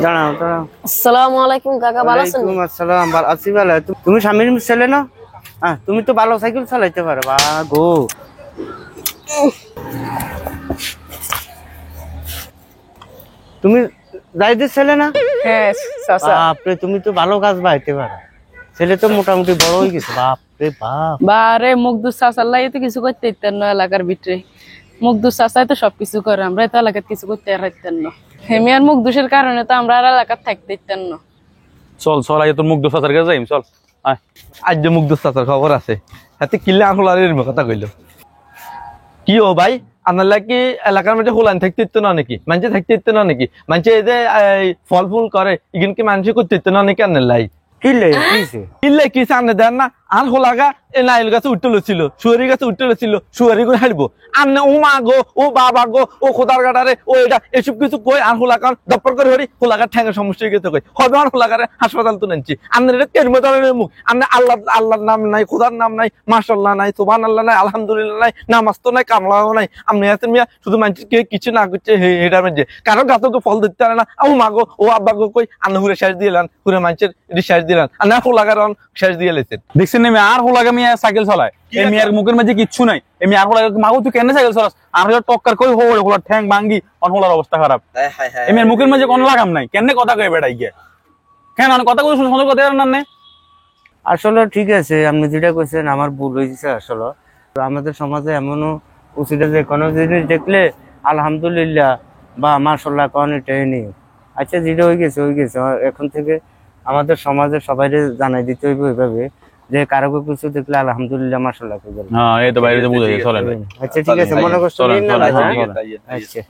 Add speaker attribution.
Speaker 1: দাঁড়াও দাঁড়াও।
Speaker 2: আসসালামু আলাইকুম কাকা, ভালো আছেন?
Speaker 1: ওয়ালাইকুম আসসালাম, ভালো আছি। ভালো, তুমি স্বামীর ছেলে না? হ্যাঁ, তুমি তো ভালো সাইকেল চালাইতে পারো। বা গো, তুমি জাহিদের ছেলে না?
Speaker 2: হ্যাঁ চাচা।
Speaker 1: বাপরে, তুমি তো ভালো কাজ বাইতে পারো। ছেলে তো মোটামুটি বড় হয়ে গেছে। বাপরে বাপ।
Speaker 2: বারে মুগদুস চাচার লাই তো কিছু করতে দিতেন না এলাকার ভিতরে। মুগদুস চাচাই তো সবকিছু করে, আমরা তো এলাকার কিছু করতে পারতেন না। হেমি আর মুগদুসের কারণে তো আমরা আর এলাকার থাকতে দিতেন না।
Speaker 3: চল চল, আজ তোর মুগ্ধ চাচার কাছে যাইম। চল আয়, আজ যে মুগ্ধ চাচার খবর আছে, হাতে কিল্লে আনহোলার কথা কইল। কি ও ভাই, আপনার কি এলাকার মধ্যে হোলান থাকতে দিত না নাকি? মানুষে থাকতে দিত না নাকি? মানুষে এই যে ফল ফুল করে, ইগিন কি মানুষ করতে দিত না নাকি? আনার লাই
Speaker 1: কিলে কিছে
Speaker 3: কিল্লে কি আনে দেন না? আর হোলাগা এ নাইল গাছে উঠতে ছিল, সুয়ারি গাছে উঠতে ছিল, সুয়ারি করে হারবো আনে। ও মা গো, ও বাবা গো, ও খোদার গাটারে, ও এটা এসব কিছু কই আর হোলাকার দপ্পর করে হরি হোলাকার ঠ্যাঙ্গের সমস্যা হয়ে গেছে কই হবে। আর হোলাকারে হাসপাতাল তো নানছি আপনার এটা কেরমে ধরনের মুখ? আপনি আল্লাহ আল্লাহর নাম নাই, খোদার নাম নাই, মাশাআল্লাহ নাই, সুবহান আল্লাহ নাই, আলহামদুলিল্লাহ নাই, নামাজ তো নাই, কামলাও নাই। আপনি আছেন মিয়া শুধু মানুষকে কিছু না করছে হেটার মধ্যে কারো গাছকে ফল দিতে পারে না। ও মা গো, ও আব্বা গো, কই আন্না হুরে শেষ দিলেন, হুরে মানুষের শেষ দিলেন, আর না হোলাকার শেষ দিয়ে লেছেন।
Speaker 4: দেখছেন না আর হোলাগা মিয়া সাইকেল চালায়, এই মিয়ার মুখের মাঝে কিচ্ছু নাই। এই মিয়ার হোলাগা মাগো তুই কেন সাইকেল চালাস? আর হলো টক্কর কই হোড়ে হোলার ঠ্যাং ভাঙ্গি, অন হোলার অবস্থা খারাপ। এই মিয়ার মুখের মাঝে কোনো লাগাম নাই, কেন কথা কই বেড়াই গিয়া? কেন কথা কই সুন্দর কথা জানেন না?
Speaker 1: আসলে ঠিক আছে, আপনি যেটা কইছেন আমার ভুল হয়েছে। আসলে আমাদের সমাজে এমনও উচিত যে কোনো জিনিস দেখলে আলহামদুলিল্লাহ বা মাশাআল্লাহ কোন এটাই নেই। আচ্ছা, যেটা হয়ে গেছে হয়ে গেছে। এখন থেকে আমাদের সমাজে সবাই জানাই দিতে হইব এইভাবে যে কারো কিছু দেখলে আলহামদুলিল্লাহ মাশাআল্লাহ কইবেন।
Speaker 4: হ্যাঁ, এই তো বাইরে বুঝে চলেন।
Speaker 1: আচ্ছা ঠিক আছে, মনে কষ্ট নিন না। আচ্ছা।